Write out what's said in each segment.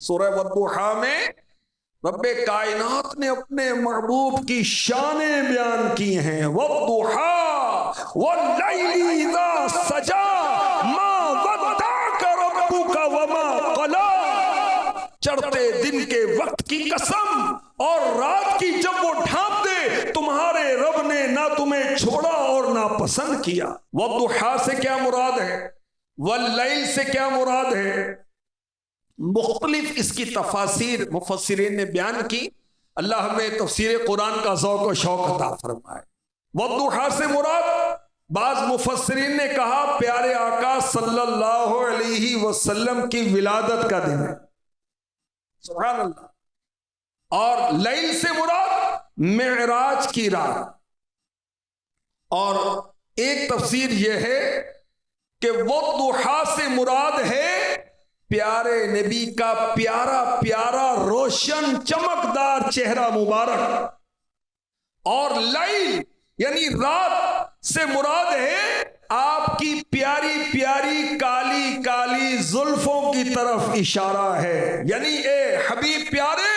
سورہ والضحیٰ میں رب کائنات نے اپنے محبوب کی شانیں بیان کی ہیں. والضحیٰ واللیل اذا سجا ما ودعک ربک وما قلی. چڑھتے دن کے وقت کی قسم اور رات کی جب وہ ڈھانپ دے, تمہارے رب نے نہ تمہیں چھوڑا اور نہ پسند کیا. والضحیٰ سے کیا مراد ہے, واللیل سے کیا مراد ہے؟ مختلف اس کی تفاسیر مفسرین نے بیان کی. اللہ ہمیں تفسیر قرآن کا ذوق و شوق عطا فرمائے. والضحیٰ سے مراد بعض مفسرین نے کہا پیارے آقا صلی اللہ علیہ وسلم کی ولادت کا دن ہے. سبحان اللہ. اور لیل سے مراد معراج کی رات. اور ایک تفسیر یہ ہے کہ والضحیٰ سے مراد ہے پیارے نبی کا پیارا پیارا روشن چمکدار چہرہ مبارک. اور لیل یعنی رات سے مراد ہے آپ کی پیاری پیاری کالی کالی زلفوں کی طرف اشارہ ہے. یعنی اے حبیب پیارے,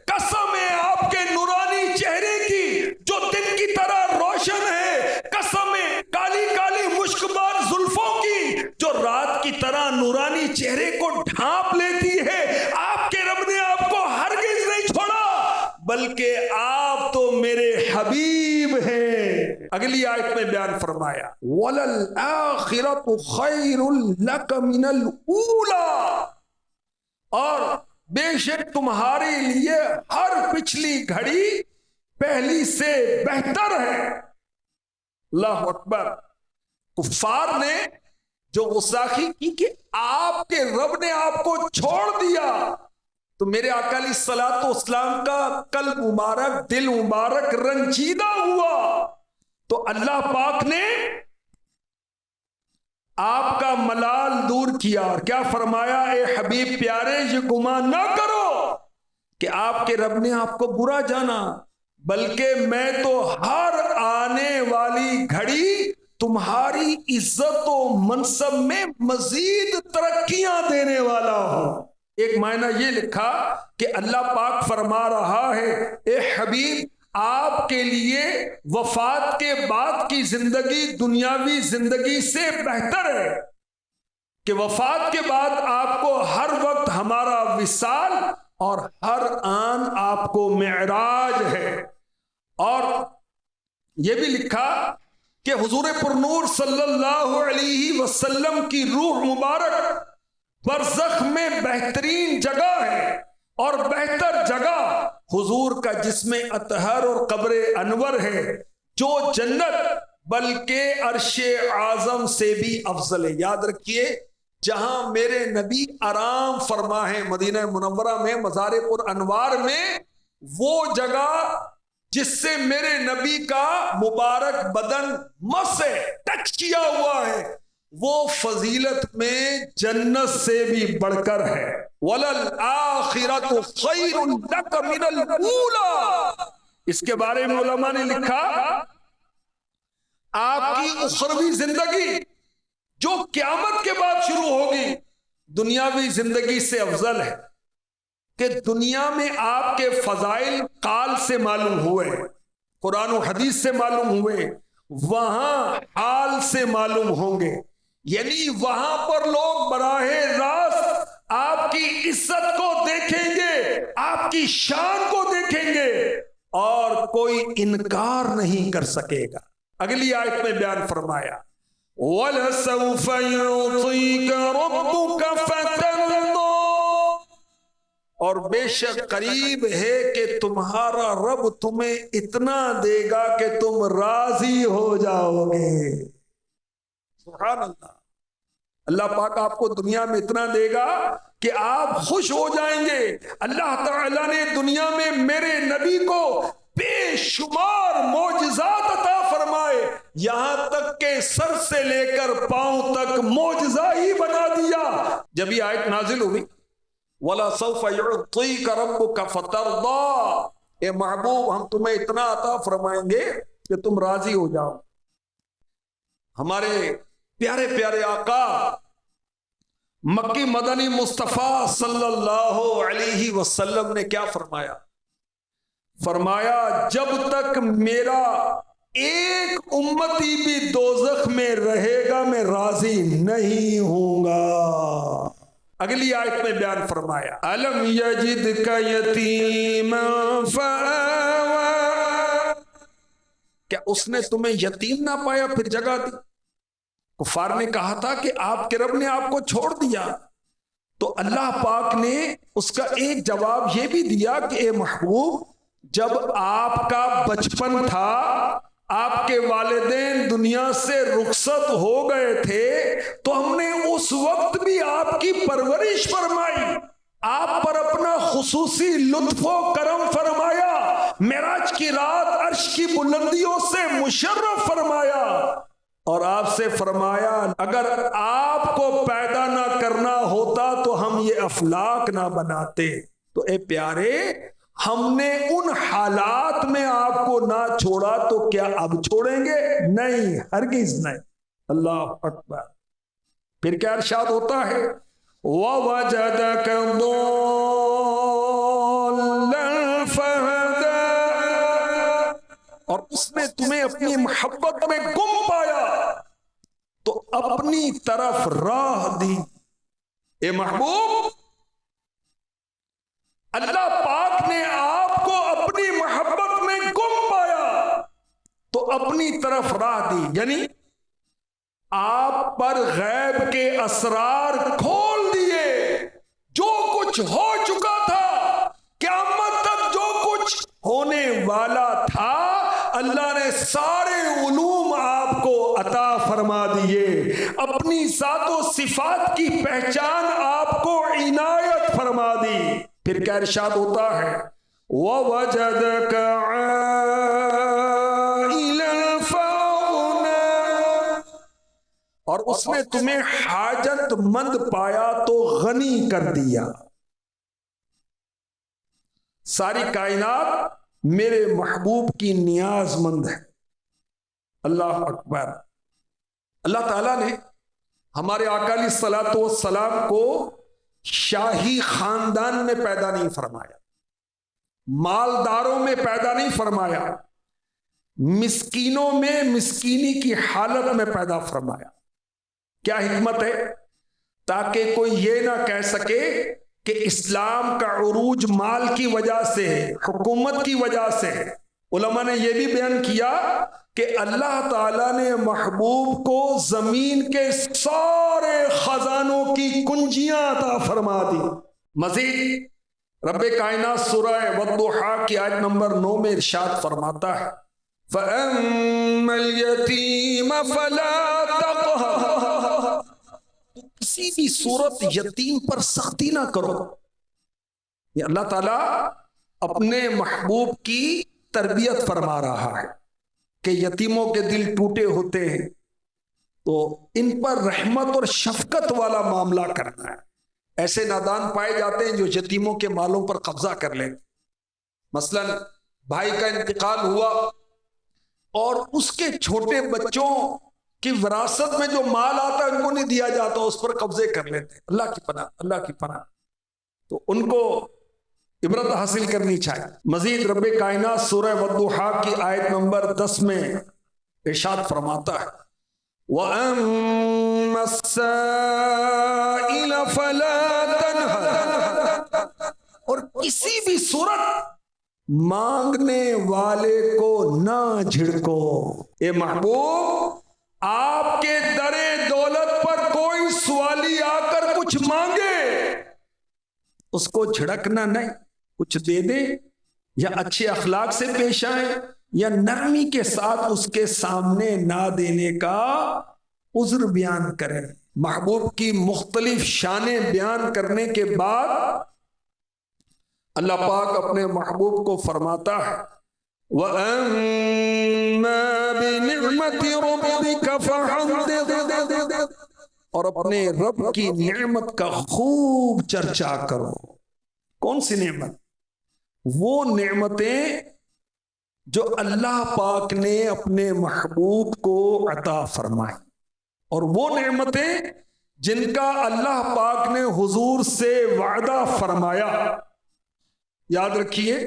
قسم ہے آپ کے نورانی چہرے کی جو دن کی طرح روشن ہے, قسم ہے کالی کالی مشکبار زلفوں کی جو رات کی طرح نورانی چہرے کو ڈھانپ لیتی ہے. آپ کے رب نے آپ کو ہرگز نہیں چھوڑا, بلکہ آپ تو میرے حبیب ہیں. اگلی آیت میں بیان فرمایا وَلَلْآخِرَةُ خَيْرٌ لَكَ مِنَ الْأُولَى. اور بے شک تمہارے لیے ہر پچھلی گھڑی پہلی سے بہتر ہے. اللہ اکبر. کفار نے جو غصاخی کی کہ آپ کے رب نے آپ کو چھوڑ دیا, تو میرے آقا علیہ الصلوۃ والسلام کا قلب مبارک دل مبارک رنجیدہ ہوا. تو اللہ پاک نے آپ کا ملال دور کیا اور کیا فرمایا, اے حبیب پیارے یہ گمان نہ کرو کہ آپ کے رب نے آپ کو برا جانا, بلکہ میں تو ہر آنے والی گھڑی تمہاری عزت و منصب میں مزید ترقیاں دینے والا ہوں. ایک معنی یہ لکھا کہ اللہ پاک فرما رہا ہے اے حبیب آپ کے لیے وفات کے بعد کی زندگی دنیاوی زندگی سے بہتر ہے, کہ وفات کے بعد آپ کو ہر وقت ہمارا وصال اور ہر آن آپ کو معراج ہے. اور یہ بھی لکھا کہ حضور پرنور صلی اللہ علیہ وسلم کی روح مبارک برزخ میں بہترین جگہ ہے, اور بہتر جگہ حضور کا جسم اطہر اور قبر انور ہے, جو جنت بلکہ عرش اعظم سے بھی افضل ہے. یاد رکھیے جہاں میرے نبی آرام فرما ہے مدینہ منورہ میں مزار پر انوار میں, وہ جگہ جس سے میرے نبی کا مبارک بدن مس ہے ٹچ کیا ہوا ہے, وہ فضیلت میں جنت سے بھی بڑھ کر ہے. وَلَلْآخِرَةُ خَيْرٌ لَكَ مِنَ الْأُولَى. اس کے بارے میں علماء نے لکھا آپ کی اخروی زندگی جو قیامت کے بعد شروع ہوگی دنیاوی زندگی سے افضل ہے, کہ دنیا میں آپ کے فضائل قال سے معلوم ہوئے, قرآن و حدیث سے معلوم ہوئے, وہاں حال سے معلوم ہوں گے. یعنی وہاں پر لوگ براہ راست آپ کی عزت کو دیکھیں گے, آپ کی شان کو دیکھیں گے, اور کوئی انکار نہیں کر سکے گا. اگلی آیت میں بیان فرمایا وَلَسَوْفَ يُعْطِيكَ رَبُّكَ فَتَرْضَىٰ. اور بے شک قریب ہے کہ تمہارا رب تمہیں اتنا دے گا کہ تم راضی ہو جاؤ گے. سبحان اللہ. اللہ پاک آپ کو دنیا میں اتنا دے گا کہ آپ خوش ہو جائیں گے. اللہ تعالیٰ نے دنیا میں میرے نبی کو بے شمار معجزات عطا فرمائے, یہاں تک کہ سر سے لے کر پاؤں تک معجزہ ہی بنا دیا. جب یہ آیت نازل ہوئی وَلَسَوْفَ يُعْطِيكَ رَبُّكَ فَتَرْضَىٰ, اے محبوب ہم تمہیں اتنا عطا فرمائیں گے کہ تم راضی ہو جاؤ. ہمارے پیارے پیارے آقا مکی مدنی مصطفیٰ صلی اللہ علیہ وسلم نے کیا فرمایا؟ فرمایا جب تک میرا ایک امتی بھی دوزخ میں رہے گا میں راضی نہیں ہوں گا۔ اگلی آیت میں بیان فرمایا الم یجدک یتیما فآوی، کیا اس نے تمہیں یتیم نہ پایا پھر جگہ دی؟ کفار نے کہا تھا کہ آپ کے رب نے آپ کو چھوڑ دیا، تو اللہ پاک نے اس کا ایک جواب یہ بھی دیا کہ اے محبوب جب آپ کا بچپن تھا، آپ کے والدین دنیا سے رخصت ہو گئے تھے، تو ہم نے اس وقت بھی آپ کی پرورش فرمائی، آپ پر اپنا خصوصی لطف و کرم فرمایا، معراج کی رات عرش کی بلندیوں سے مشرف فرمایا، اور آپ سے فرمایا اگر آپ کو پیدا نہ کرنا ہوتا تو ہم یہ افلاک نہ بناتے۔ تو اے پیارے، ہم نے ان حالات میں آپ کو نہ چھوڑا تو کیا اب چھوڑیں گے؟ نہیں، ہرگز نہیں۔ اللہ اکبر۔ پھر کیا ارشاد ہوتا ہے وَوَجَدَكَ ضَالًّا فَهَدَىٰ، اور اس نے تمہیں اپنی محبت میں گم پایا تو اپنی طرف راہ دی۔ اے محبوب، اللہ پاک نے آپ کو اپنی محبت میں گم پایا تو اپنی طرف راہ دی، یعنی آپ پر غیب کے اسرار کھول دیے۔ جو کچھ ہو چکا تھا، قیامت تک جو کچھ ہونے والا تھا، اللہ نے سارے علوم آپ کو عطا فرما دیے، اپنی ذات و صفات کی پہچان آپ کو عنایت فرما دی۔ پھر کیا ارشاد ہوتا ہے وَوَجَدَكَ عَائِلًا فَأَغْنَىٰ، اور اس نے تمہیں حاجت مند پایا تو غنی کر دیا۔ ساری کائنات میرے محبوب کی نیاز مند ہے۔ اللہ اکبر۔ اللہ تعالیٰ نے ہمارے آقا علیہ الصلوۃ والسلام کو شاہی خاندان میں پیدا نہیں فرمایا، مالداروں میں پیدا نہیں فرمایا، مسکینوں میں مسکینی کی حالت میں پیدا فرمایا۔ کیا حکمت ہے؟ تاکہ کوئی یہ نہ کہہ سکے کہ اسلام کا عروج مال کی وجہ سے ہے، حکومت کی وجہ سے ہے۔ علماء نے یہ بھی بیان کیا کہ اللہ تعالیٰ نے محبوب کو زمین کے سارے خزانوں کی کنجیاں عطا فرما دی۔ مزید رب کائنات سورہ والضحیٰ کی آیت نمبر 9 میں ارشاد فرماتا ہے فَأَمَّا الْيَتِيمَ فَلَا تَقْهَرْ، کسی بھی صورت یتیم پر سختی نہ کرو۔ یہ اللہ تعالیٰ اپنے محبوب کی تربیت فرما رہا ہے کہ یتیموں کے دل ٹوٹے ہوتے ہیں، تو ان پر رحمت اور شفقت والا معاملہ کرنا ہے۔ ایسے نادان پائے جاتے ہیں جو یتیموں کے مالوں پر قبضہ کر لیں۔ مثلا بھائی کا انتقال ہوا اور اس کے چھوٹے بچوں کی وراثت میں جو مال آتا ہے ان کو نہیں دیا جاتا، اس پر قبضے کر لیتے ہیں۔ اللہ کی پناہ، اللہ کی پناہ۔ تو ان کو عبرت حاصل کرنی چاہیے۔ مزید رب کائنات سورہ والضحیٰ کی آیت نمبر 10 میں ارشاد فرماتا ہے وَأَمَّا السَّائِلَ فَلَا تَنْهَرْ، اور کسی بھی صورت مانگنے والے کو نہ جھڑکو۔ اے محبوب، آپ کے در دولت پر کوئی سوالی آ کر کچھ مانگے، اس کو جھڑکنا نہیں، کچھ دے دے یا اچھے اخلاق سے پیش آئیں یا نرمی کے ساتھ اس کے سامنے نہ دینے کا عذر بیان کریں۔ محبوب کی مختلف شانیں بیان کرنے کے بعد اللہ پاک اپنے محبوب کو فرماتا ہے وَأَمَّا بِنِعْمَةِ رَبِّكَ فَحَدِّثْ، اور اپنے رب کی نعمت کا خوب چرچا کرو۔ کون سی نعمت؟ وہ نعمتیں جو اللہ پاک نے اپنے محبوب کو عطا فرمائی، اور وہ نعمتیں جن کا اللہ پاک نے حضور سے وعدہ فرمایا. یاد رکھیے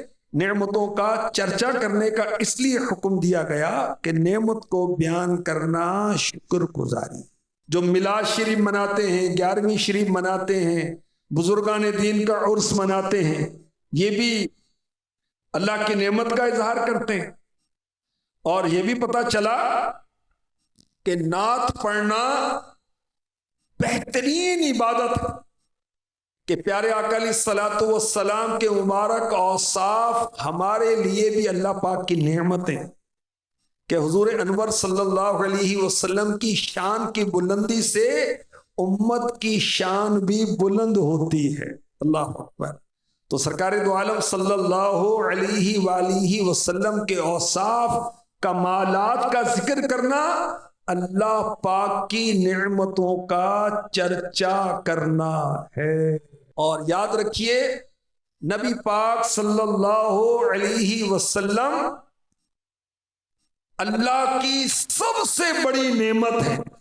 نعمتوں کا چرچا کرنے کا اس لیے حکم دیا گیا کہ نعمت کو بیان کرنا شکر گزاری. جو میلاد شریف مناتے ہیں، 11ویں شریف مناتے ہیں، بزرگان دین کا عرس مناتے ہیں، یہ بھی اللہ کی نعمت کا اظہار کرتے ہیں. اور یہ بھی پتہ چلا کہ نعت پڑھنا بہترین عبادت ہے کہ پیارے آقا علیہ الصلوۃ والسلام کے مبارک اوصاف ہمارے لیے بھی اللہ پاک کی نعمت ہیں کہ حضور انور صلی اللہ علیہ وسلم کی شان کی بلندی سے امت کی شان بھی بلند ہوتی ہے. اللہ اکبر. تو سرکار دو عالم صلی اللہ علیہ وآلہ وسلم کے اوصاف کمالات کا ذکر کرنا اللہ پاک کی نعمتوں کا چرچا کرنا ہے. اور یاد رکھیے نبی پاک صلی اللہ علیہ وسلم اللہ کی سب سے بڑی نعمت ہے.